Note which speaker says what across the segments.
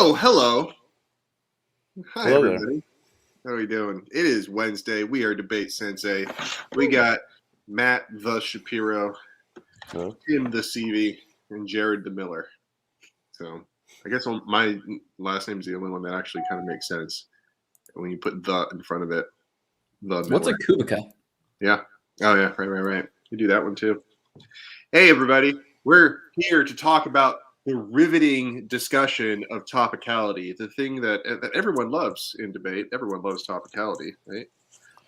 Speaker 1: Oh, hello. Hi,
Speaker 2: Hello there.
Speaker 1: everybody. How are we doing? It is Wednesday. We are Debate Sensei. We got Matt the Shapiro,
Speaker 2: Hello.
Speaker 1: Tim the CV, and Jared the Miller. So I guess my last name is the only one that actually kind of makes sense when you put the in front of it. The Miller.
Speaker 3: What's a Kubica?
Speaker 1: Yeah. Oh, yeah. Right. You do that one too. Hey, everybody. We're here to talk about the riveting discussion of topicality, the thing that everyone loves in debate. Everyone loves topicality, right?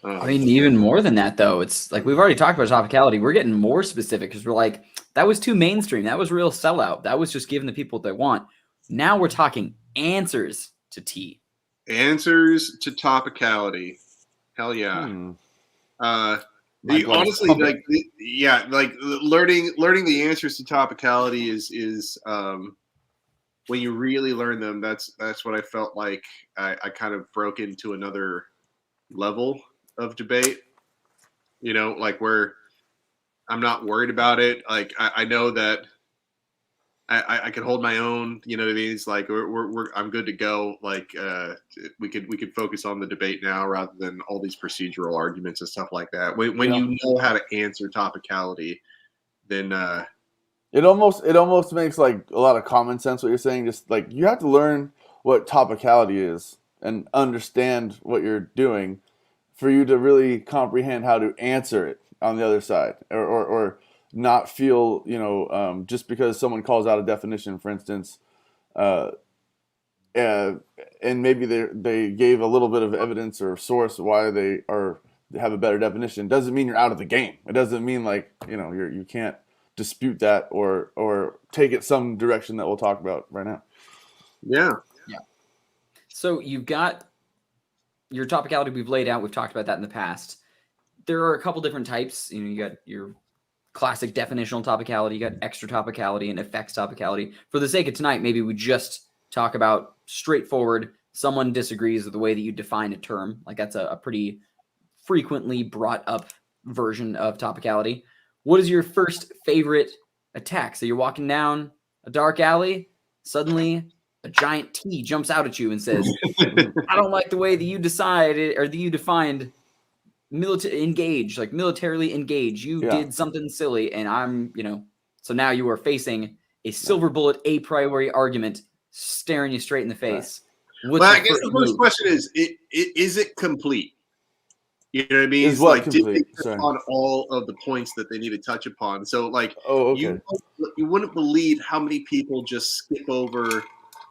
Speaker 3: I mean, even more than that, though. It's like we've already talked about topicality. We're getting more specific because we're like, that was too mainstream. That was real sellout. That was just giving the people what they want. Now we're talking answers to T.
Speaker 1: Answers to topicality. Hell yeah. Honestly, learning the answers to topicality is when you really learn them. That's what I felt like. I kind of broke into another level of debate. You know, like where I'm not worried about it. Like I know that I can hold my own. You know what I mean? It's like I'm good to go. Like we could focus on the debate now rather than all these procedural arguments and stuff like that. When you know how to answer topicality, then
Speaker 2: it almost makes like a lot of common sense what you're saying. Just like you have to learn what topicality is and understand what you're doing for you to really comprehend how to answer it on the other side, or not feel, just because someone calls out a definition, for instance, and maybe they gave a little bit of evidence or source why they have a better definition, doesn't mean you're out of the game. It doesn't mean like you can't dispute that or take it some direction that we'll talk about right now.
Speaker 1: Yeah.
Speaker 3: So you've got your topicality we've laid out. We've talked about that in the past. There are a couple different types. You got your classic definitional topicality, you got extra topicality, and effects topicality. For the sake of tonight, maybe we just talk about straightforward, someone disagrees with the way that you define a term. Like that's a pretty frequently brought up version of topicality. What is your first favorite attack? So you're walking down a dark alley, suddenly a giant T jumps out at you and says, I don't like the way that you decided or that you defined militarily engage. You did something silly, and I'm, so now you are facing a silver bullet a priori argument staring you straight in the face.
Speaker 1: Right. Well, I guess the first question is it complete? You know what I mean?
Speaker 2: Is what
Speaker 1: like,
Speaker 2: complete?
Speaker 1: Did they touch on all of the points that they need to touch upon? So, like,
Speaker 2: okay.
Speaker 1: You wouldn't believe how many people just skip over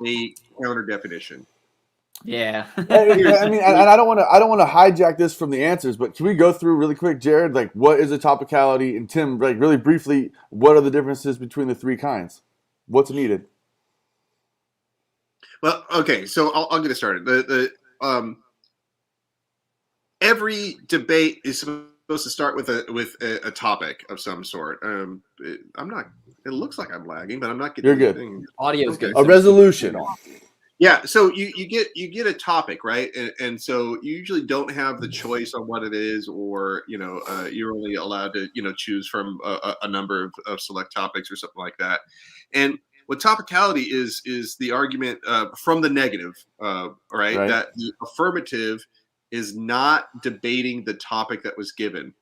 Speaker 1: a counter definition.
Speaker 3: Yeah.
Speaker 2: I mean, and I don't want to hijack this from the answers, but can we go through really quick, Jared? Like, what is a topicality, and Tim, like, really briefly, what are the differences between the three kinds? What's needed?
Speaker 1: Well, okay, so I'll get it started. Every debate is supposed to start with a topic of some sort. It looks like I'm lagging, but I'm not getting.
Speaker 2: You're good.
Speaker 3: Audio's good.
Speaker 2: A resolution.
Speaker 1: Yeah, so you get a topic, right? And so you usually don't have the choice on what it is, or you're only allowed to choose from a number of select topics or something like that. And what topicality is the argument from the negative, right? That the affirmative is not debating the topic that was given.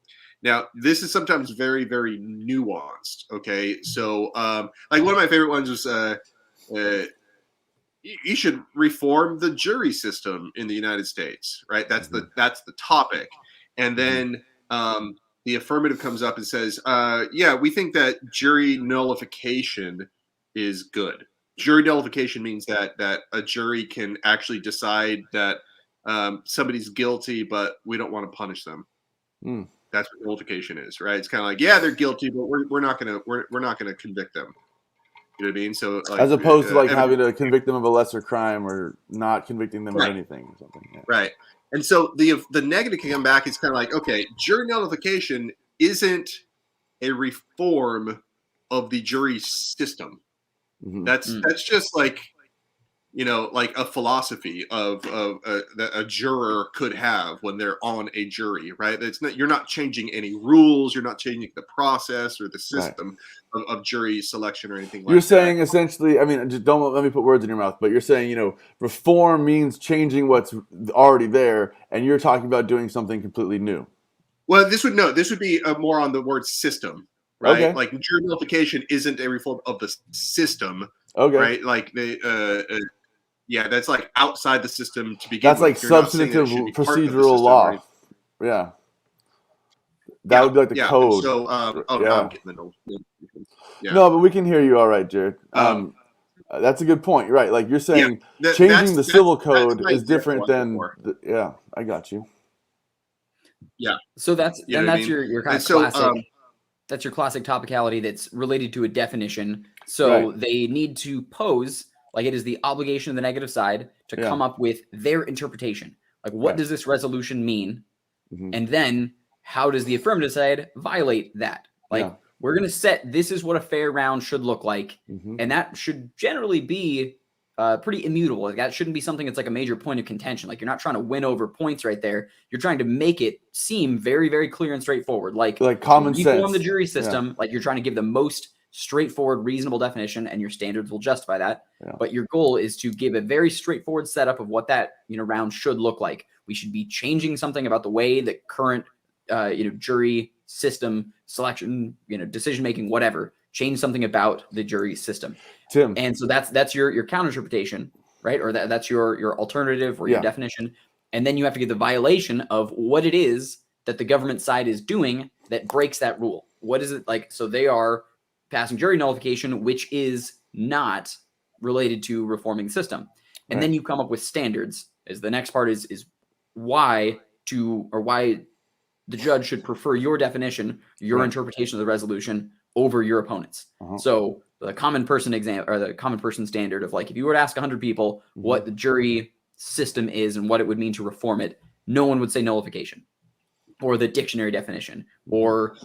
Speaker 1: Now, this is sometimes very, very nuanced. Okay, so like one of my favorite ones was. You should reform the jury system in the United States, right? That's the topic, and then the affirmative comes up and says, "Yeah, we think that jury nullification is good." Jury nullification means that a jury can actually decide that somebody's guilty, but we don't want to punish them. That's what nullification is, right? It's kind of like, yeah, they're guilty, but we're not gonna convict them. You know what I mean? So, like,
Speaker 2: as opposed to like having to convict them of a lesser crime or not convicting them of anything or something. Yeah.
Speaker 1: Right. And so the negative can come back. It's kind of like, okay, jury nullification isn't a reform of the jury system. That's just like like a philosophy that a juror could have when they're on a jury, right? You're not changing any rules, you're not changing the process or the system of jury selection or anything like that.
Speaker 2: You're saying essentially, I mean, just don't let me put words in your mouth, but you're saying, reform means changing what's already there, and you're talking about doing something completely new.
Speaker 1: Well, this would be more on the word system, right?
Speaker 2: Okay.
Speaker 1: Like jury nullification isn't a reform of the system,
Speaker 2: Okay.
Speaker 1: right? Like that's like outside the system to begin
Speaker 2: That's
Speaker 1: with.
Speaker 2: like
Speaker 1: You're not saying that it
Speaker 2: substantive
Speaker 1: should be part of the
Speaker 2: procedural
Speaker 1: system
Speaker 2: law. Yeah. That would be like the code.
Speaker 1: So, now I'm getting the notification. Yeah.
Speaker 2: No, but we can hear you all right, Jared. That's a good point. You're right. Like you're saying, changing the civil code is different than. I got you.
Speaker 1: Yeah.
Speaker 3: So that's your kind of classic. That's your classic topicality that's related to a definition. So they need to pose, like it is the obligation of the negative side to come up with their interpretation. Like, what does this resolution mean? Mm-hmm. And then how does the affirmative side violate that? Like, we're going to set, this is what a fair round should look like. Mm-hmm. And that should generally be pretty immutable. Like, that shouldn't be something that's like a major point of contention. Like, you're not trying to win over points right there. You're trying to make it seem very, very clear and straightforward. Like
Speaker 2: common sense.
Speaker 3: Reform the jury system. Like, you're trying to give the most straightforward, reasonable definition, and your standards will justify that. Yeah. But your goal is to give a very straightforward setup of what that round should look like. We should be changing something about the way the current jury system selection, decision making, whatever. Change something about the jury system.
Speaker 2: Tim.
Speaker 3: And so that's your counter interpretation, right? Or that's your alternative or your definition. And then you have to give the violation of what it is that the government side is doing that breaks that rule. What is it like? So they are passing jury nullification, which is not related to reforming the system. And then you come up with standards. As the next part is why the judge should prefer your definition, your interpretation of the resolution over your opponent's. Uh-huh. So the common person the common person standard of like, if you were to ask 100 people what the jury system is and what it would mean to reform it, no one would say nullification or the dictionary definition, or,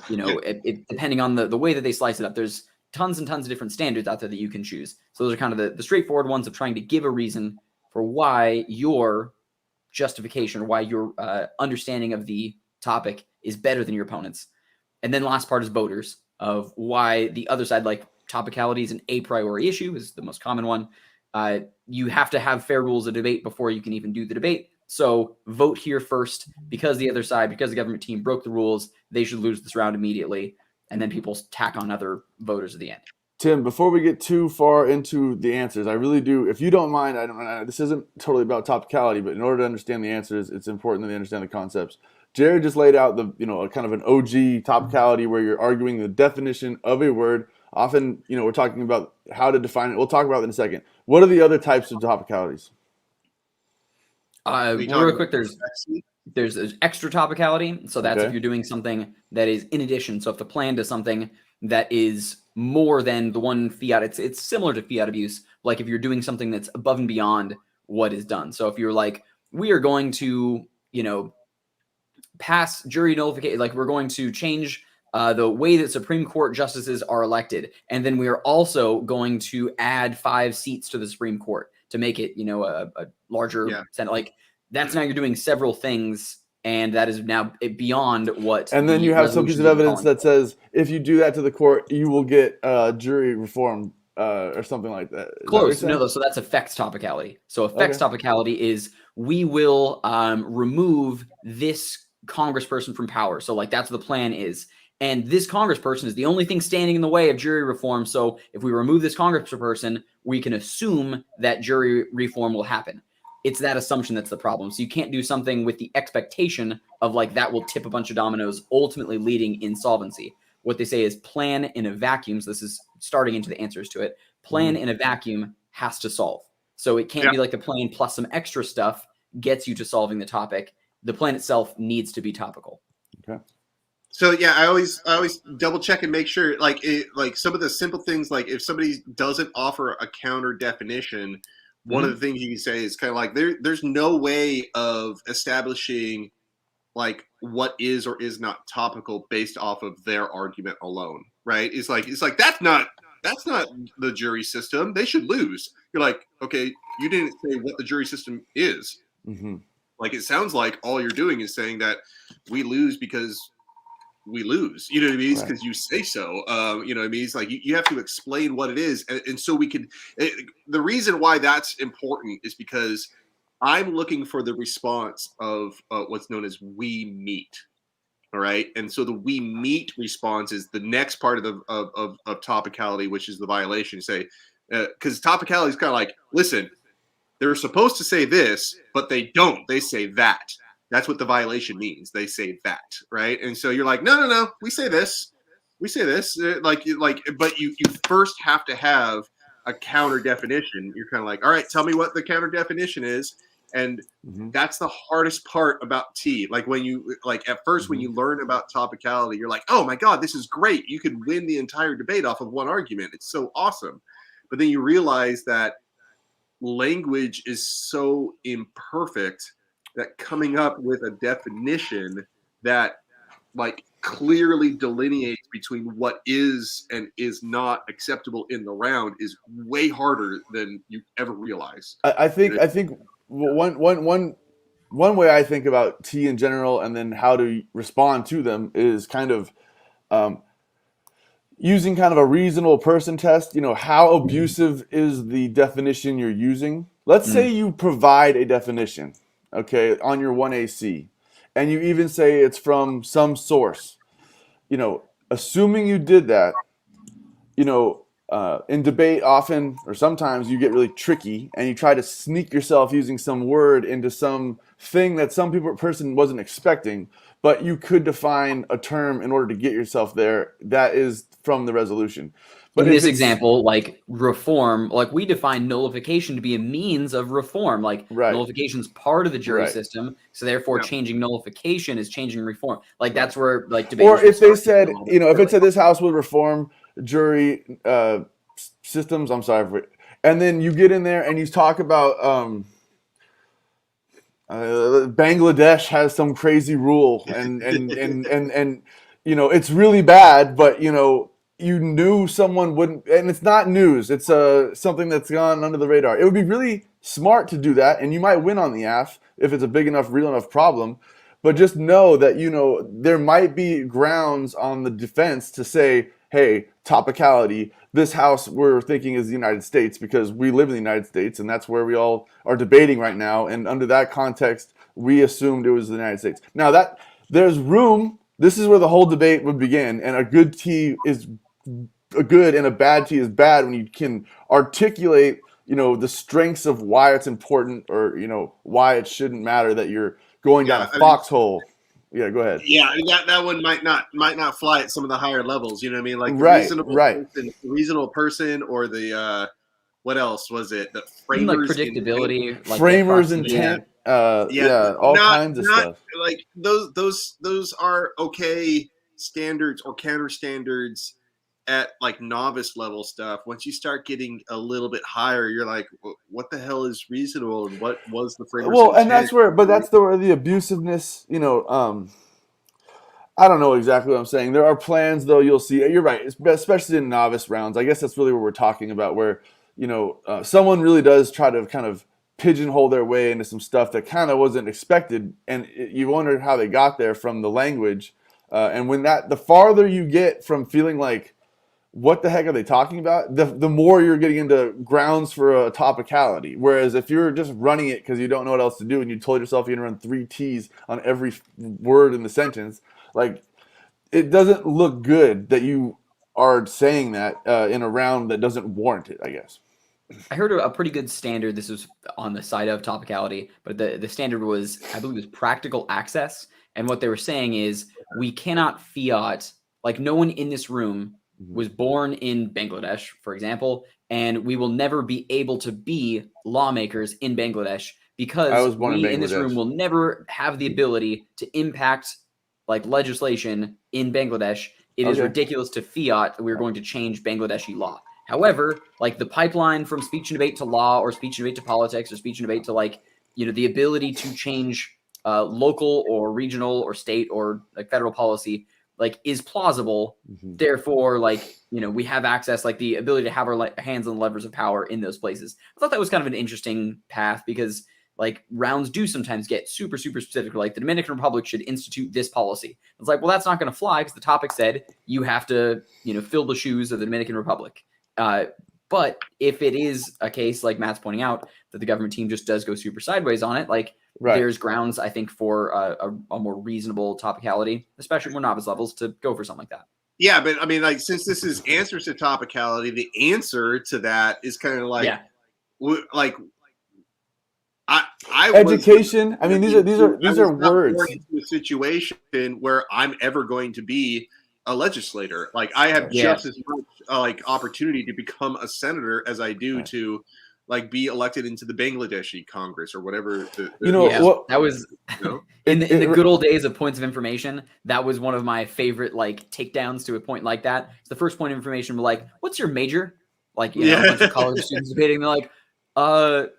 Speaker 3: depending on the way that they slice it up, there's tons and tons of different standards out there that you can choose. So those are kind of the straightforward ones of trying to give a reason for why your justification or why your understanding of the topic is better than your opponent's. And then last part is voters, of why the other side, like topicality is an a priori issue, is the most common one. You have to have fair rules of debate before you can even do the debate. So vote here first, because the other side, because the government team broke the rules, they should lose this round immediately. And then people tack on other voters at the end.
Speaker 2: Tim, before we get too far into the answers, I really do, if you don't mind, this isn't totally about topicality, but in order to understand the answers, it's important that they understand the concepts. Jared just laid out the, a kind of an OG topicality where you're arguing the definition of a word. Often, we're talking about how to define it. We'll talk about it in a second. What are the other types of topicalities?
Speaker 3: Real quick, there's extra topicality. So that's if you're doing something that is in addition. So if the plan does something that is more than the one fiat, it's similar to fiat abuse. Like if you're doing something that's above and beyond what is done. So if you're like, we are going to, pass jury nullification, like we're going to change the way that Supreme Court justices are elected. And then we are also going to add 5 seats to the Supreme Court to make it, a larger Senate. Like that's now you're doing several things, and that is now beyond what. And
Speaker 2: then you have some piece of evidence that says if you do that to the court, you will get jury reform or something like that.
Speaker 3: Close. No, so that's effects topicality. So effects topicality is we will remove this congressperson from power. So like that's what the plan is. And this congressperson is the only thing standing in the way of jury reform. So if we remove this congressperson, we can assume that jury reform will happen. It's that assumption that's the problem. So you can't do something with the expectation of like that will tip a bunch of dominoes, ultimately leading insolvency. What they say is plan in a vacuum. So this is starting into the answers to it. Plan in a vacuum has to solve. So it can't be like the plan plus some extra stuff gets you to solving the topic. The plan itself needs to be topical.
Speaker 2: Okay.
Speaker 1: So I always double check and make sure, like some of the simple things, like if somebody doesn't offer a counter definition, one of the things you can say is kind of like there's no way of establishing like what is or is not topical based off of their argument alone, right? It's like that's not that's not the jury system. They should lose. You're like, okay, you didn't say what the jury system is.
Speaker 2: Mm-hmm.
Speaker 1: Like, it sounds like all you're doing is saying that we lose because we lose. You know what I mean? It's because you say so. You know what I mean? It's like you have to explain what it is. And so we can, the reason why that's important is because I'm looking for the response of what's known as we meet. All right. And so the we meet response is the next part of the of topicality, which is the violation. You say, because topicality is kind of like, listen, they're supposed to say this, but they don't. They say that. That's what the violation means. They say that, right? And so you're like, no, we say this. We say this. But you first have to have a counter definition. You're kind of like, all right, tell me what the counter definition is. And that's the hardest part about T. Like when you at first when you learn about topicality, you're like, oh my God, this is great. You could win the entire debate off of one argument. It's so awesome. But then you realize that language is so imperfect that coming up with a definition that like clearly delineates between what is and is not acceptable in the round is way harder than you ever realize.
Speaker 2: I think one way I think about T in general and then how to respond to them is kind of using kind of a reasonable person test. You know, how abusive is the definition you're using? Let's say you provide a definition, okay, on your 1AC, and you even say it's from some source. You know, assuming you did that, you know, in debate often or sometimes you get really tricky and you try to sneak yourself using some word into some thing that some person wasn't expecting, but you could define a term in order to get yourself there that is from the resolution. But
Speaker 3: in this example, like reform, like we define nullification to be a means of reform. Like nullification is part of the jury system, so therefore changing nullification is changing reform. Like that's where like debate.
Speaker 2: Or if they said, you know, if it said this house would reform jury systems, I'm sorry, and then you get in there and you talk about Bangladesh has some crazy rule and you know it's really bad, but you know you knew someone wouldn't, and it's not news, it's something that's gone under the radar. It would be really smart to do that, and you might win on the AF if it's a big enough, real enough problem. But just know that, you know, there might be grounds on the defense to say, hey, topicality, this house we're thinking is the United States because we live in the United States and that's where we all are debating right now. And under that context, we assumed it was the United States. Now that there's room, this is where the whole debate would begin. And a good T is a good and a bad T is bad when you can articulate, you know, the strengths of why it's important or, you know, why it shouldn't matter that you're going down a foxhole. Yeah, go ahead.
Speaker 1: Yeah, that one might not fly at some of the higher levels. You know what I mean? Like the reasonable person, or the what else was it? The framers,
Speaker 3: like predictability, like
Speaker 2: framers intent. All kinds of stuff.
Speaker 1: Like those are okay standards or counter standards at like novice level stuff. Once you start getting a little bit higher, you're like, what the hell is reasonable and what was the framework?
Speaker 2: Well, and that's where the abusiveness, you know, I don't know exactly what I'm saying. There are plans, though. You'll see. You're right, especially in novice rounds. I guess that's really what we're talking about, where, you know, someone really does try to kind of pigeonhole their way into some stuff that kind of wasn't expected, and you wondered how they got there from the language. And when the farther you get from feeling like, what the heck are they talking about? The more you're getting into grounds for a topicality. Whereas if you're just running it because you don't know what else to do and you told yourself you're going to run 3 T's on every word in the sentence, like it doesn't look good that you are saying that in a round that doesn't warrant it, I guess.
Speaker 3: I heard a pretty good standard. This was on the side of topicality, but the standard was, I believe it was practical access. And what they were saying is we cannot fiat, like no one in this room was born in Bangladesh, for example, and we will never be able to be lawmakers in Bangladesh because we in this room will never have the ability to impact like legislation in Bangladesh. It is ridiculous to fiat that we're going to change Bangladeshi law. However, like the pipeline from speech and debate to law, or speech and debate to politics, or speech and debate to like, you know, the ability to change local or regional or state or like federal policy, like is plausible.
Speaker 2: Mhm.
Speaker 3: Therefore, like, you know, we have access, like the ability to have our hands on the levers of power in those places. I thought that was kind of an interesting path because like rounds do sometimes get super, super specific. Like the Dominican Republic should institute this policy. It's like, well, that's not going to fly because the topic said you have to, you know, fill the shoes of the Dominican Republic. But if it is a case like Matt's pointing out that the government team just does go super sideways on it, like there's grounds, I think, for a more reasonable topicality, especially more novice levels, to go for something like that.
Speaker 1: Yeah, but I mean, like, since this is answers to topicality, the answer to that is kind of like, like I
Speaker 2: education. I mean, these are words.
Speaker 1: Born into a situation where I'm ever going to be a legislator. Like, I have just as much like opportunity to become a senator as I do to like be elected into the Bangladeshi Congress or whatever.
Speaker 3: That was in the good old days of points of information. That was one of my favorite like takedowns to a point like that. It's the first point of information. We're like, "What's your major?" Like, you know, a bunch of college students debating. They're like,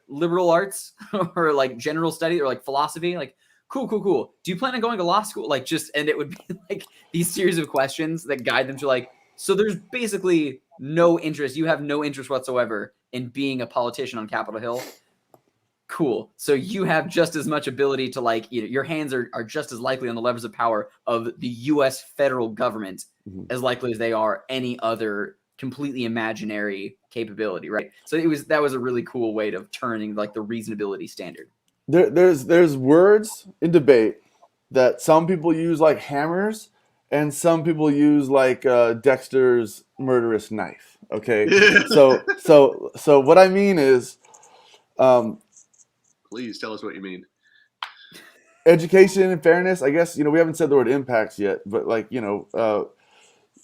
Speaker 3: liberal arts or like general study or like philosophy. Like, cool. Do you plan on going to law school? Like, just, and it would be like these series of questions that guide them to like, so there's basically no interest. You have no interest whatsoever in being a politician on Capitol Hill. Cool. So you have just as much ability to like, you know, your hands are just as likely on the levers of power of the U.S. federal government as likely as they are any other completely imaginary capability, right? So that was a really cool way of turning like the reasonability standard.
Speaker 2: There's words in debate that some people use like hammers and some people use like Dexter's murderous knife. Okay, so what I mean is,
Speaker 1: please tell us what you mean.
Speaker 2: Education and fairness. I guess, you know, we haven't said the word impacts yet, but like, you know,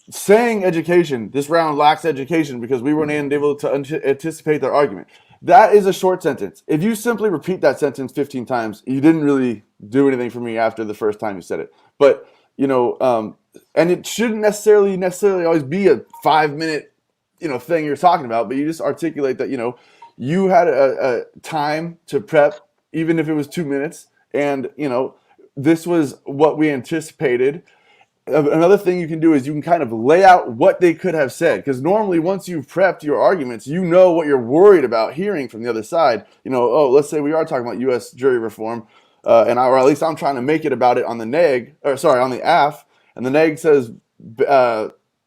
Speaker 2: saying education, this round lacks education because we weren't able to anticipate their argument. That is a short sentence. If you simply repeat that sentence 15 times, you didn't really do anything for me after the first time you said it. But, you know, and it shouldn't necessarily always be a 5-minute, you know, thing you're talking about, but you just articulate that, you know, you had a time to prep, even if it was 2 minutes, and, you know, this was what we anticipated. Another thing you can do is you can kind of lay out what they could have said, because normally once you've prepped your arguments, you know what you're worried about hearing from the other side. You know, oh, let's say we are talking about U.S. jury reform, or at least I'm trying to make it about it on the on the AF, and the neg says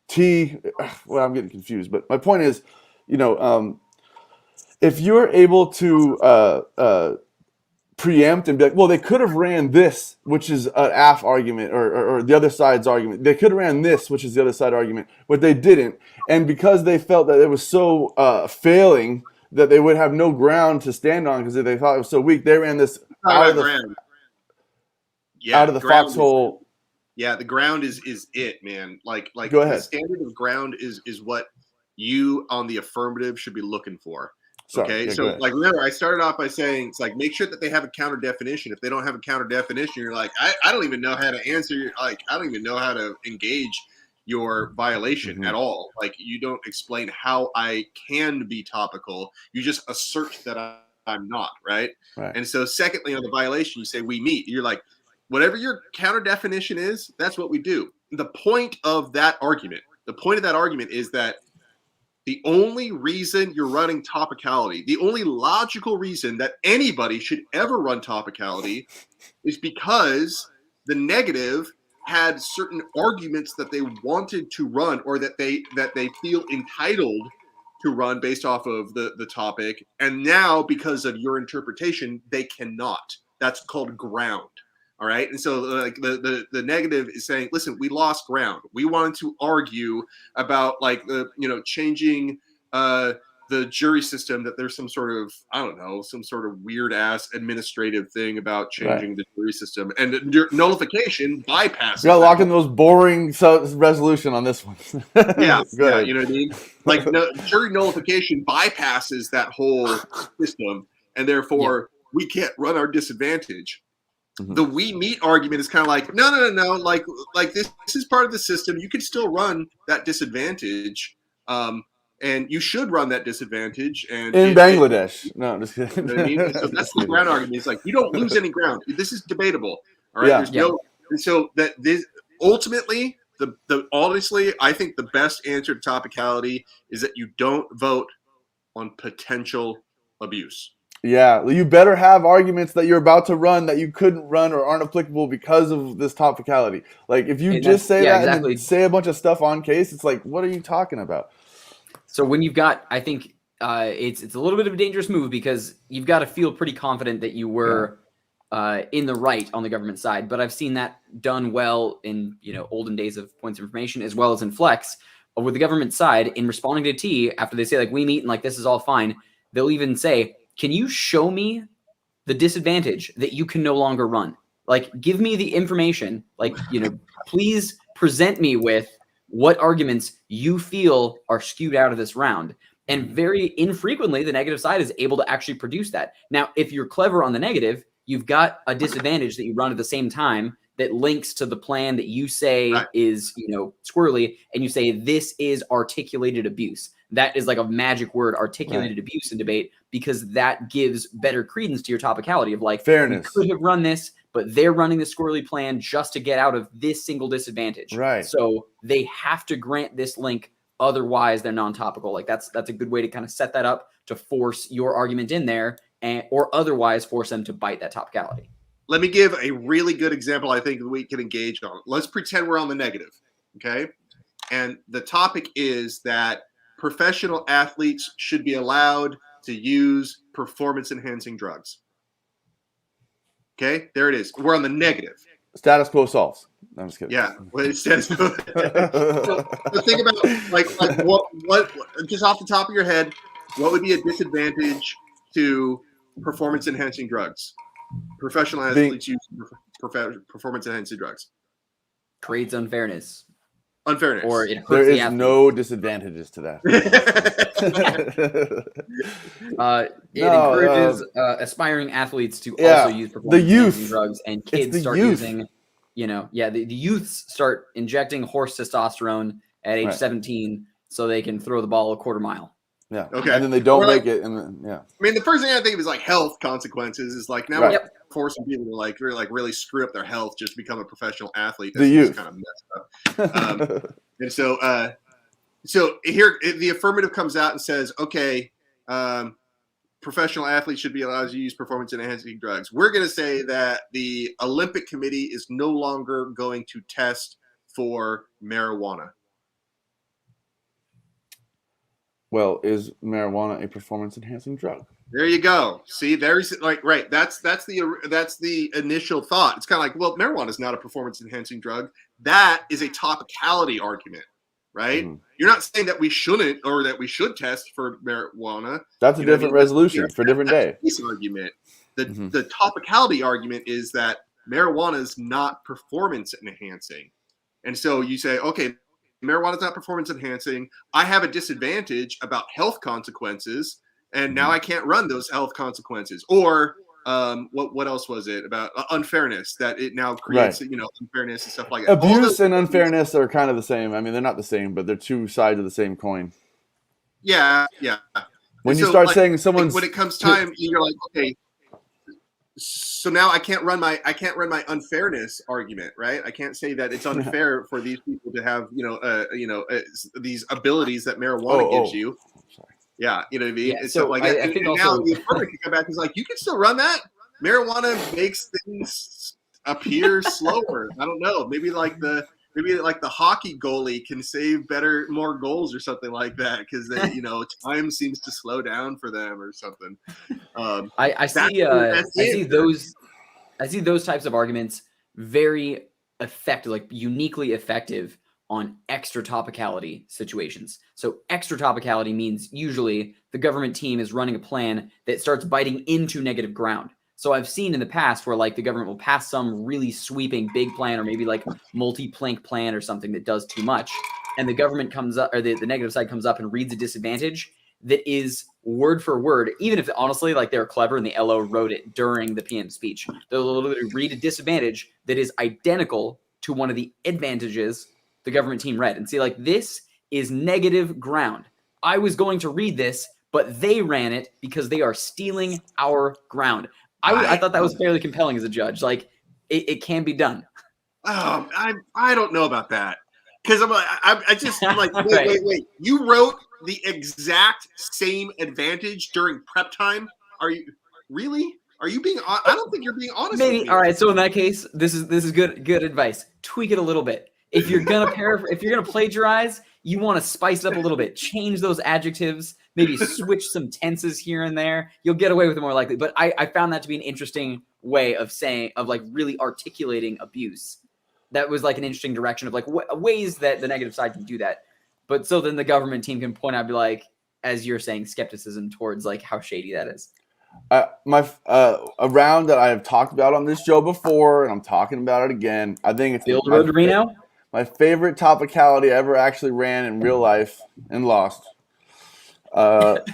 Speaker 2: T. Well, I'm getting confused, but my point is, you know, if you're able to preempt and be like, well, they could have ran this, which is an AF argument, or the other side's argument. They could have ran this, which is the other side argument, but they didn't. And because they felt that it was so failing that they would have no ground to stand on because they thought it was so weak, they ran this out of the foxhole.
Speaker 1: Yeah, the ground is it, man. Like
Speaker 2: Go ahead.
Speaker 1: The standard of ground is what you on the affirmative should be looking for.
Speaker 2: Sorry,
Speaker 1: okay, so like remember, I started off by saying it's like make sure that they have a counter definition. If they don't have a counter definition, you're like, I don't even know how to answer. Like, I don't even know how to engage your violation at all. Like, you don't explain how I can be topical. You just assert that I'm not, right? And so, secondly, on the violation, you say we meet. You're like, whatever your counter definition is, that's what we do. The point of that argument is that the only reason you're running topicality, the only logical reason that anybody should ever run topicality is because the negative had certain arguments that they wanted to run or that they feel entitled to run based off of the topic. And now, because of your interpretation, they cannot. That's called ground. All right. And so like the negative is saying, listen, we lost ground. We wanted to argue about like changing the jury system, that there's some sort of, I don't know, some sort of weird ass administrative thing about changing the jury system, and nullification bypasses.
Speaker 2: You got to lock in those boring resolution on this one.
Speaker 1: Yeah, you know what I mean? Like jury nullification bypasses that whole system, and therefore we can't run our disadvantage. The we meet argument is kind of like, no. Like this is part of the system. You can still run that disadvantage. And you should run that disadvantage. And
Speaker 2: in Bangladesh. No, I'm just kidding.
Speaker 1: You know what I mean? So that's the ground argument. It's like, you don't lose any ground. This is debatable. All right. And so that this ultimately honestly, I think the best answer to topicality is that you don't vote on potential abuse.
Speaker 2: Yeah, you better have arguments that you're about to run that you couldn't run or aren't applicable because of this topicality. Like, if you
Speaker 3: And
Speaker 2: just say that and
Speaker 3: exactly.
Speaker 2: then say a bunch of stuff on case, it's like, what are you talking about?
Speaker 3: So when you've got, I think it's a little bit of a dangerous move because you've got to feel pretty confident that you were in the right on the government side. But I've seen that done well in olden days of points of information as well as in Flex with the government side in responding to T after they say like we meet and like this is all fine. They'll even say, can you show me the disadvantage that you can no longer run? Like, give me the information. Like, please present me with what arguments you feel are skewed out of this round. And very infrequently, the negative side is able to actually produce that. Now, if you're clever on the negative, you've got a disadvantage that you run at the same time that links to the plan that you say is, squirrely, and you say this is articulated abuse. That is like a magic word, articulated abuse in debate, because that gives better credence to your topicality of like,
Speaker 2: fairness.
Speaker 3: We could have run this, but they're running the squirrely plan just to get out of this single disadvantage.
Speaker 2: Right.
Speaker 3: So they have to grant this link, otherwise they're non-topical. Like that's a good way to kind of set that up to force your argument in there, or otherwise force them to bite that topicality.
Speaker 1: Let me give a really good example I think we can engage on. Let's pretend we're on the negative, okay? And the topic is that professional athletes should be allowed to use performance-enhancing drugs. Okay, there it is. We're on the negative.
Speaker 2: Status quo solves. I'm just kidding.
Speaker 1: Yeah, well, it says. So think about like what just off the top of your head, what would be a disadvantage to performance-enhancing drugs? Professional athletes use performance-enhancing drugs.
Speaker 3: Creates unfairness.
Speaker 1: Unfairness.
Speaker 3: Or it hurts
Speaker 2: there
Speaker 3: the
Speaker 2: is
Speaker 3: athlete.
Speaker 2: no disadvantages to that.
Speaker 3: It encourages aspiring athletes to also use performance-enhancing drugs, and kids start using, the youths start injecting horse testosterone at age 17 so they can throw the ball a quarter mile.
Speaker 2: Yeah.
Speaker 1: Okay.
Speaker 2: And then they don't make it. And then,
Speaker 1: I mean, the first thing I think of is like health consequences. Is like now we're forcing people to really screw up their health just to become a professional athlete. That's just kind of messed up. And so here the affirmative comes out and says, okay, professional athletes should be allowed to use performance-enhancing drugs. We're going to say that the Olympic Committee is no longer going to test for marijuana.
Speaker 2: Well, is marijuana a performance-enhancing drug?
Speaker 1: There you go. See, there's That's the initial thought. It's kind of like, well, marijuana is not a performance-enhancing drug. That is a topicality argument, right? Mm-hmm. You're not saying that we shouldn't or that we should test for marijuana.
Speaker 2: That's a different resolution for a different day.
Speaker 1: This argument. The topicality argument is that marijuana is not performance-enhancing, and so you say, okay, marijuana is not performance enhancing. I have a disadvantage about health consequences, and now I can't run those health consequences. Or what else was it about unfairness that it now creates? Unfairness and stuff like that.
Speaker 2: Abuse and unfairness are kind of the same. I mean, they're not the same, but they're two sides of the same coin.
Speaker 1: Yeah.
Speaker 2: When you start saying someone's
Speaker 1: when it comes time, you're like, okay. So now I can't run my unfairness argument, right? I can't say that it's unfair for these people to have these abilities that marijuana gives you.
Speaker 2: Sorry.
Speaker 1: Yeah, you know what I mean.
Speaker 3: Yeah,
Speaker 1: and
Speaker 3: so
Speaker 1: like
Speaker 3: I
Speaker 1: and
Speaker 3: think
Speaker 1: now
Speaker 3: also
Speaker 1: the affirmative can come back and is like, you can still run that. Marijuana makes things appear slower. I don't know. Maybe like the hockey goalie can save more goals or something like that because they time seems to slow down for them or something.
Speaker 3: I see those types of arguments very effective, like uniquely effective on extra topicality situations. So extra topicality means usually the government team is running a plan that starts biting into negative ground. So I've seen in the past where like the government will pass some really sweeping big plan or maybe like multi-plank plan or something that does too much. And the government comes up or the negative side comes up and reads a disadvantage that is word for word, even if honestly like they're clever and the LO wrote it during the PM speech. They'll literally read a disadvantage that is identical to one of the advantages the government team read and see like this is negative ground. I was going to read this, but they ran it because they are stealing our ground. I thought that was fairly compelling as a judge. Like it can be done.
Speaker 1: I don't know about that. Because I'm like, wait. You wrote the exact same advantage during prep time? Are you really? Are you being? I don't think you're being honest.
Speaker 3: Maybe.
Speaker 1: With me.
Speaker 3: All right. So in that case, this is good advice. Tweak it a little bit. If you're gonna plagiarize, you want to spice it up a little bit. Change those adjectives. Maybe switch some tenses here and there. You'll get away with it more likely. But I found that to be an interesting way of really articulating abuse. That was like an interesting direction of like ways that the negative side can do that. But so then the government team can point out, be like, as you're saying, skepticism towards like how shady that is.
Speaker 2: A round that I have talked about on this show before, and I'm talking about it again. I think it's
Speaker 3: Build Road to Reno.
Speaker 2: My favorite topicality I ever actually ran in real life and lost. The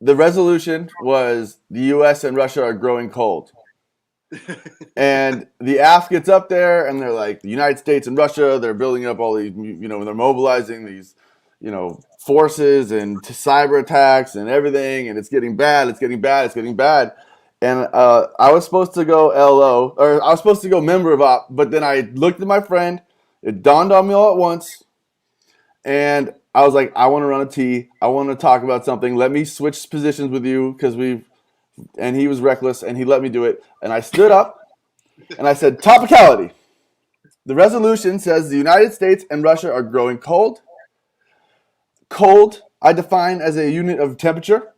Speaker 2: resolution was the U.S. and Russia are growing cold. And the AF gets up there and they're like, the United States and Russia, they're building up all these, they're mobilizing these, forces and cyber attacks and everything. And it's getting bad. And I was supposed to go LO, or I was supposed to go member of op, but then I looked at my friend. It dawned on me all at once. And I was like, I want to run a T. I want to talk about something. Let me switch positions with you and he was reckless and he let me do it. And I stood up and I said, topicality. The resolution says the United States and Russia are growing cold. Cold, I define as a unit of temperature.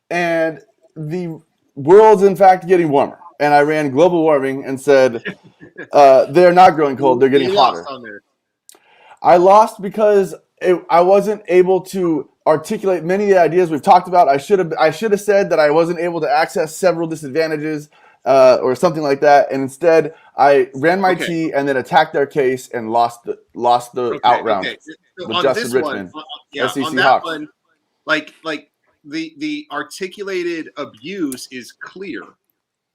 Speaker 2: And the world's in fact getting warmer. And I ran global warming and said, they're not growing cold, they're getting hotter. I lost because I wasn't able to articulate many of the ideas we've talked about. I should have said that I wasn't able to access several disadvantages or something like that. And instead, I ran my T and then attacked their case and lost the out round
Speaker 1: So
Speaker 2: with
Speaker 1: on
Speaker 2: Justin
Speaker 1: this
Speaker 2: Richmond.
Speaker 1: one, on that
Speaker 2: Hawks.
Speaker 1: one, like the articulated abuse is clear.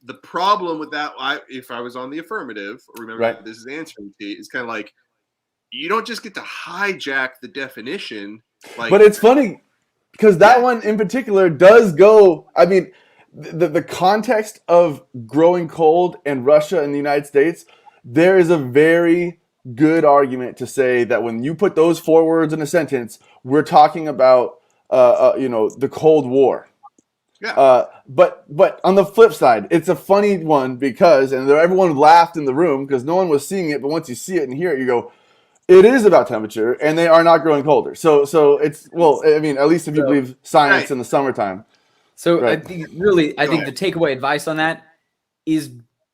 Speaker 1: The problem with that, if I was on the affirmative, remember
Speaker 2: Right.
Speaker 1: this is answering T, is kind of like you don't just get to hijack the definition.
Speaker 2: But it's funny because that one in particular does go. I mean, the context of growing cold and Russia and the United States, there is a very good argument to say that when you put those four words in a sentence, we're talking about the Cold War.
Speaker 1: Yeah.
Speaker 2: But on the flip side, it's a funny one because everyone laughed in the room because no one was seeing it. But once you see it and hear it, you go, it is about temperature, and they are not growing colder. So it's at least if you believe science in the summertime.
Speaker 3: So
Speaker 2: right.
Speaker 3: I think the takeaway advice on that is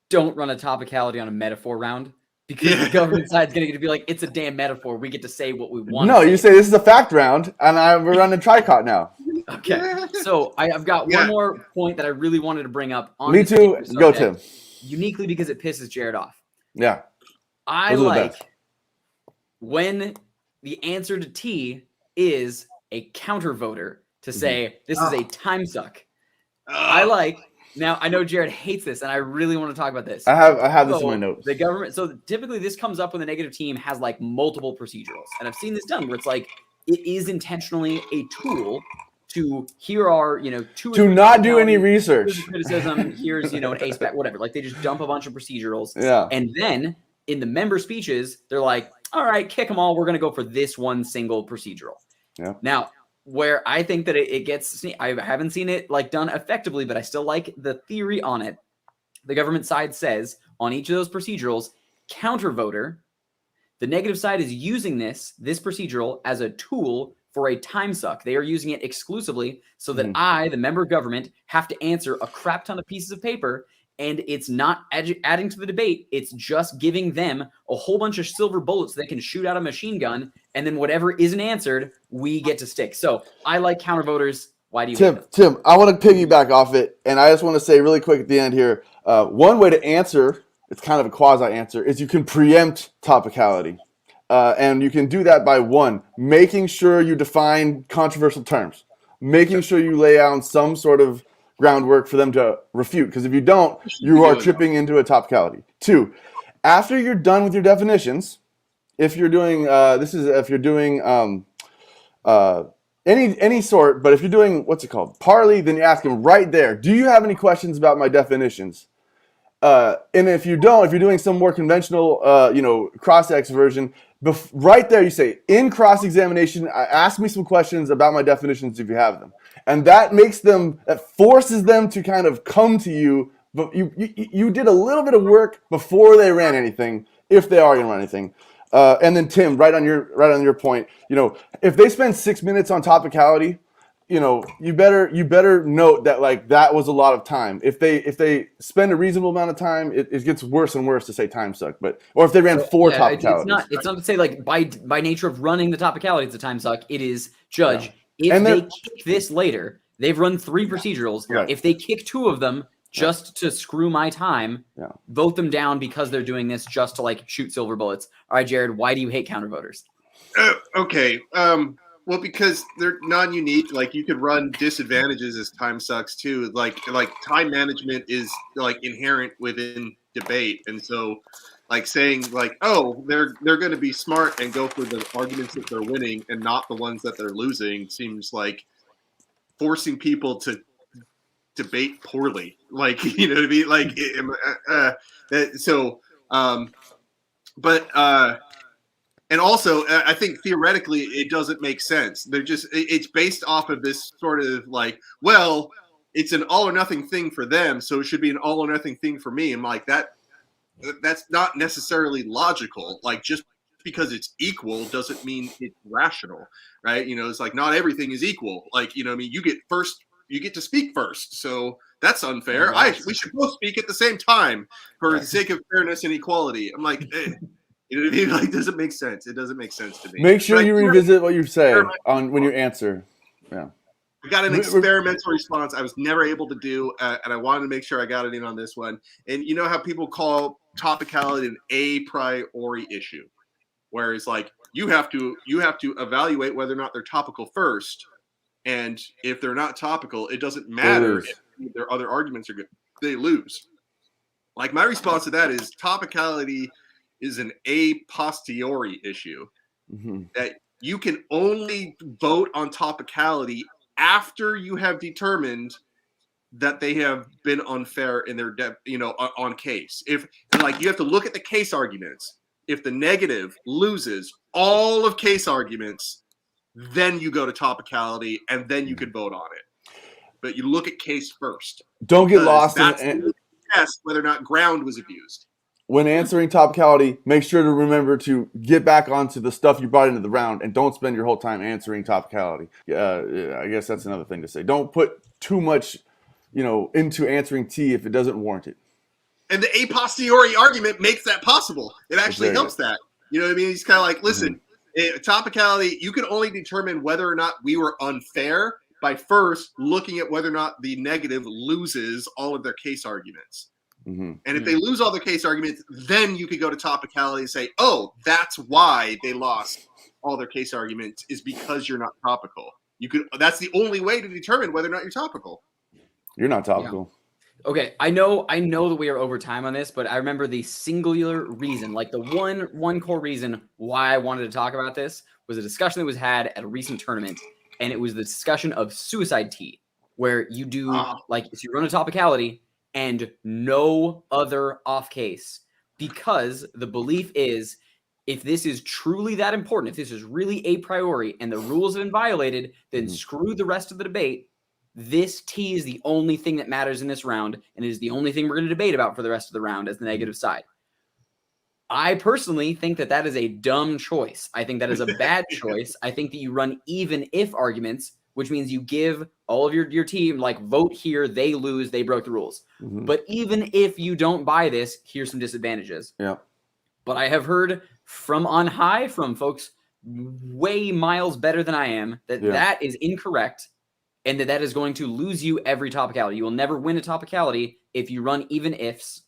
Speaker 3: don't run a topicality on a metaphor round because the government side's going to be like, it's a damn metaphor. We get to say what we want.
Speaker 2: No, you say this is a fact round, and we're running tricot now.
Speaker 3: Okay, so I've got one more point that I really wanted to bring up. On
Speaker 2: Me too. Go, Tim.
Speaker 3: Uniquely because it pisses Jared off.
Speaker 2: Yeah.
Speaker 3: I like when the answer to T is a counter voter to say this is a time suck. I like. Now I know Jared hates this, and I really want to talk about this.
Speaker 2: I have this in my notes.
Speaker 3: The government. So typically, this comes up when the negative team has like multiple procedurals, and I've seen this done where it's like it is intentionally a tool to here are to
Speaker 2: not do any research.
Speaker 3: Here's criticism. Here's an A spec, whatever. Like they just dump a bunch of procedurals.
Speaker 2: Yeah.
Speaker 3: And then in the member speeches, they're like, all right, kick them all. We're gonna go for this one single procedural.
Speaker 2: Yeah.
Speaker 3: Now, where I think that it gets, I haven't seen it like done effectively, but I still like the theory on it. The government side says on each of those procedurals, counter voter, the negative side is using this procedural as a tool for a time suck. They are using it exclusively so that I, the member of government, have to answer a crap ton of pieces of paper. And it's not adding to the debate. It's just giving them a whole bunch of silver bullets they can shoot out a machine gun. And then whatever isn't answered, we get to stick. So I like counter voters. Why do you hate them?
Speaker 2: Tim, I want to piggyback off it. And I just want to say really quick at the end here, one way to answer, it's kind of a quasi-answer, is you can preempt topicality. And you can do that by making sure you define controversial terms, making sure you lay out some sort of groundwork for them to refute. Because if you don't, you are tripping into a topicality. 2, after you're done with your definitions, if you're doing any sort, but if you're doing parley, then you ask them right there, do you have any questions about my definitions? And if you don't, if you're doing some more conventional, cross-ex version, right there, you say, in cross-examination, ask me some questions about my definitions if you have them. And that forces them to kind of come to you. But you did a little bit of work before they ran anything, if they are going to run anything. And then Tim, right on your point, if they spend 6 minutes on topicality, you better note that like that was a lot of time. If they spend a reasonable amount of time, it gets worse and worse to say time suck. Or if they ran four topicalities,
Speaker 3: it's not to say like by nature of running the topicality, it's a time suck. It is judge.
Speaker 2: Yeah.
Speaker 3: If they kick this later, they've run 3 procedurals.
Speaker 2: Right.
Speaker 3: If they kick 2 of them just to screw my time, vote them down because they're doing this just to like shoot silver bullets. All right, Jared, why do you hate counter voters?
Speaker 1: Okay. Well, because they're non-unique. Like you could run disadvantages as time sucks too. Like time management is like inherent within debate, and so like saying like, oh, they're going to be smart and go for the arguments that they're winning and not the ones that they're losing seems like forcing people to debate poorly. Like you know what I mean? Like and also, I think theoretically it doesn't make sense. It's based off of this sort of like, well, it's an all or nothing thing for them, so it should be an all or nothing thing for me. I'm like, that's not necessarily logical. Like, just because it's equal doesn't mean it's rational, right? It's like not everything is equal. Like, I mean, you get to speak first, so that's unfair. We should both speak at the same time for the sake of fairness and equality. I'm like, you know what I mean? Like, doesn't make sense. It doesn't make sense to me.
Speaker 2: Make sure you revisit what you say when you answer. Yeah.
Speaker 1: I got an experimental response I was never able to do, and I wanted to make sure I got it in on this one. And you know how people call topicality an a priori issue, whereas like you have to evaluate whether or not they're topical first, and if they're not topical, it doesn't matter if their other arguments are good. They lose. Like my response to that is topicality is an a posteriori issue, that you can only vote on topicality after you have determined that they have been unfair in their on case. If like you have to look at the case arguments. If the negative loses all of case arguments, then you go to topicality and then you can vote on it. But you look at case first.
Speaker 2: Don't get lost
Speaker 1: in test whether or not ground was abused.
Speaker 2: When answering topicality, make sure to remember to get back onto the stuff you brought into the round and don't spend your whole time answering topicality. I guess that's another thing to say. Don't put too much, into answering T if it doesn't warrant it. And
Speaker 1: the a posteriori argument makes that possible. It actually helps that. You know what I mean? He's kind of like, listen, topicality, you can only determine whether or not we were unfair by first looking at whether or not the negative loses all of their case arguments. And if they lose all their case arguments, then you could go to topicality and say, oh, that's why they lost all their case arguments is because you're not topical. That's the only way to determine whether or not you're topical.
Speaker 2: You're not topical.
Speaker 3: Yeah. Okay, I know that we are over time on this, but I remember the singular reason, like the one core reason why I wanted to talk about this was a discussion that was had at a recent tournament, and it was the discussion of suicide tea, where you do if you run a topicality and no other off case, because the belief is if this is truly that important, if this is really a priori and the rules have been violated, then screw the rest of the debate. This T is the only thing that matters in this round, and it is the only thing we're going to debate about for the rest of the round as the negative side. I personally think that is a dumb choice. I think that is a bad choice. I think that you run even if arguments, which means you give all of your team, like, vote here, they lose, they broke the rules. But even if you don't buy this, here's some disadvantages.
Speaker 2: Yeah.
Speaker 3: But I have heard from on high, from folks way miles better than I am, that is incorrect, and that is going to lose you every topicality. You will never win a topicality if you run even ifs.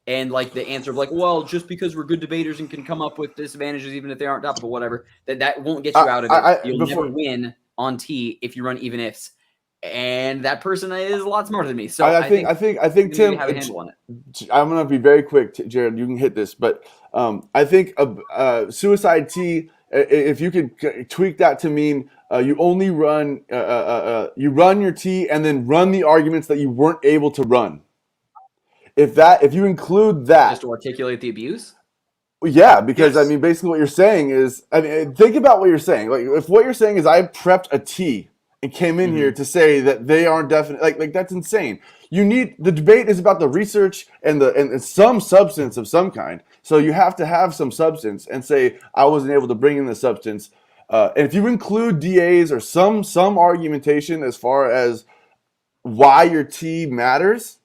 Speaker 3: And like the answer of like, well, just because we're good debaters and can come up with disadvantages even if they aren't topical, whatever, that won't get you out of it. You'll never win on T if you run even ifs, and that person is a lot smarter than me. So I think
Speaker 2: Tim,
Speaker 3: have a handle on it.
Speaker 2: I'm gonna be very quick, Jared. You can hit this, but I think suicide T. If you could tweak that to mean you only run you run your T and then run the arguments that you weren't able to run. If you include that,
Speaker 3: just to articulate the abuse.
Speaker 2: Yeah, because
Speaker 1: Yes.
Speaker 2: I mean, basically, what you're saying is, I mean, think about what you're saying. Like, if what you're saying is, I prepped a T and came in here to say that they aren't definite, like that's insane. You need the debate is about the research and and some substance of some kind. So you have to have some substance and say, I wasn't able to bring in the substance. And if you include DAs or some argumentation as far as why your T matters,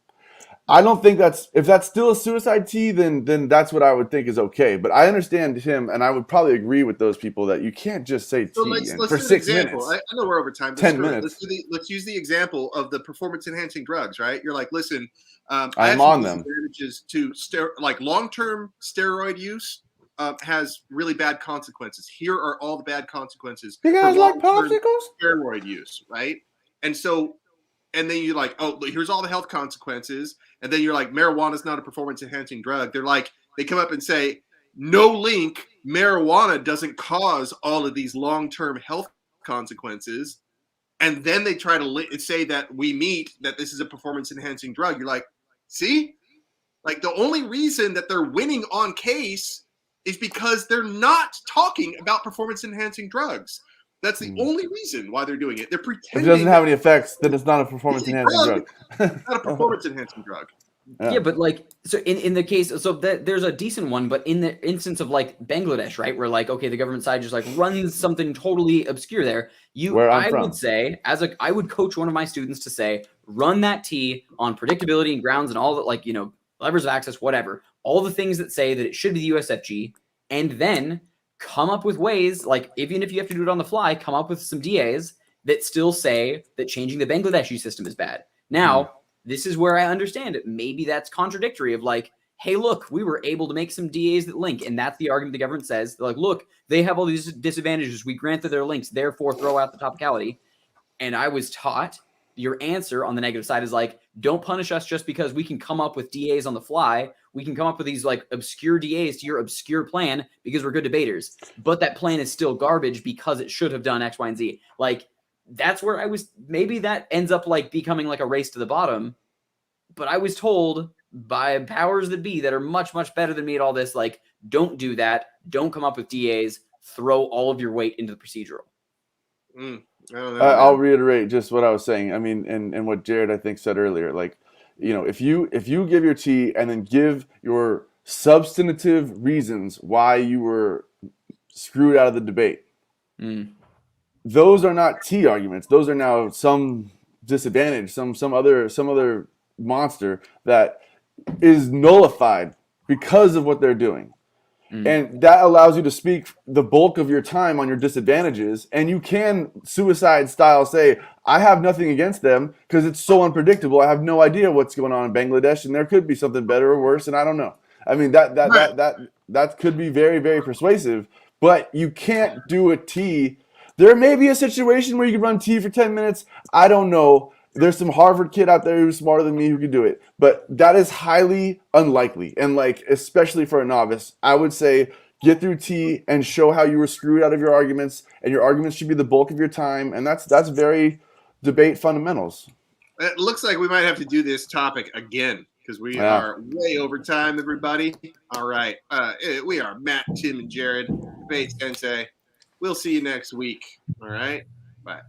Speaker 2: I don't think if that's still a suicide T, then that's what I would think is okay. But I understand him, and I would probably agree with those people that you can't just say
Speaker 1: So
Speaker 2: T and
Speaker 1: let's
Speaker 2: for
Speaker 1: do an
Speaker 2: 6
Speaker 1: example.
Speaker 2: minutes,
Speaker 1: I know we're over time, but
Speaker 2: 10
Speaker 1: screw it.
Speaker 2: minutes.
Speaker 1: Let's use the example of the performance enhancing drugs, right? You're like, listen, I
Speaker 2: I'm
Speaker 1: have some
Speaker 2: on them.
Speaker 1: disadvantages to like long term steroid use has really bad consequences. Here are all the bad consequences
Speaker 2: You
Speaker 1: for
Speaker 2: guys like
Speaker 1: long term
Speaker 2: popsicles?
Speaker 1: steroid use, right? And so, and then you're like, oh, here's all the health consequences. And then you're like, marijuana is not a performance enhancing drug. They're like, they come up and say, no link, marijuana doesn't cause all of these long-term health consequences. And then they try to say that that this is a performance enhancing drug. You're like, see, like the only reason that they're winning on case is because they're not talking about performance enhancing drugs. That's the only reason why they're doing it. They're
Speaker 2: If
Speaker 1: pretending
Speaker 2: it doesn't
Speaker 1: that
Speaker 2: have any effects, then it's not a
Speaker 1: it's
Speaker 2: performance
Speaker 1: a
Speaker 2: enhancing
Speaker 1: drug,
Speaker 2: drug.
Speaker 1: not a performance enhancing drug.
Speaker 3: Yeah, but like, so in the case, so that there's a decent one, but in the instance of like Bangladesh, right, where like, okay, the government side just like runs something totally obscure there.
Speaker 2: Where I'm
Speaker 3: I
Speaker 2: from.
Speaker 3: would say, I would coach one of my students to say, run that T on predictability and grounds and all that, like, levers of access, whatever, all the things that say that it should be the USFG, and then come up with ways, like, even if you have to do it on the fly, come up with some DAs that still say that changing the Bangladeshi system is bad. Now, this is where I understand it. Maybe that's contradictory of like, hey, look, we were able to make some DAs that link. And that's the argument the government says. They're like, look, they have all these disadvantages. We grant that they're links, therefore throw out the topicality. And I was taught your answer on the negative side is like, don't punish us just because we can come up with DAs on the fly. We can come up with these like obscure DAs to your obscure plan because we're good debaters. But that plan is still garbage because it should have done X, Y, and Z. Like, that's where I was. Maybe that ends up like becoming like a race to the bottom. But I was told by powers that be that are much, much better than me at all this, like, don't do that. Don't come up with DAs. Throw all of your weight into the procedural.
Speaker 1: I don't know,
Speaker 2: I'll
Speaker 1: man.
Speaker 2: reiterate just what I was saying. I mean, and what Jared I think said earlier. Like, if you give your T and then give your substantive reasons why you were screwed out of the debate, those are not T arguments. Those are now some disadvantage, some other monster that is nullified because of what they're doing. And that allows you to speak the bulk of your time on your disadvantages. And you can suicide style say, I have nothing against them because it's so unpredictable. I have no idea what's going on in Bangladesh, and there could be something better or worse, and I don't know. I mean, that could be very, very persuasive, but you can't do a T. There may be a situation where you can run T for 10 minutes. I don't know. There's some Harvard kid out there who's smarter than me who could do it, but that is highly unlikely. And like, especially for a novice, I would say get through T and show how you were screwed out of your arguments, and your arguments should be the bulk of your time. And that's very debate fundamentals.
Speaker 1: It looks like we might have to do this topic again because we
Speaker 2: Yeah.
Speaker 1: are way over time, everybody. All right. We are Matt, Tim, and Jared, DebateSensei. We'll see you next week. All right. Bye.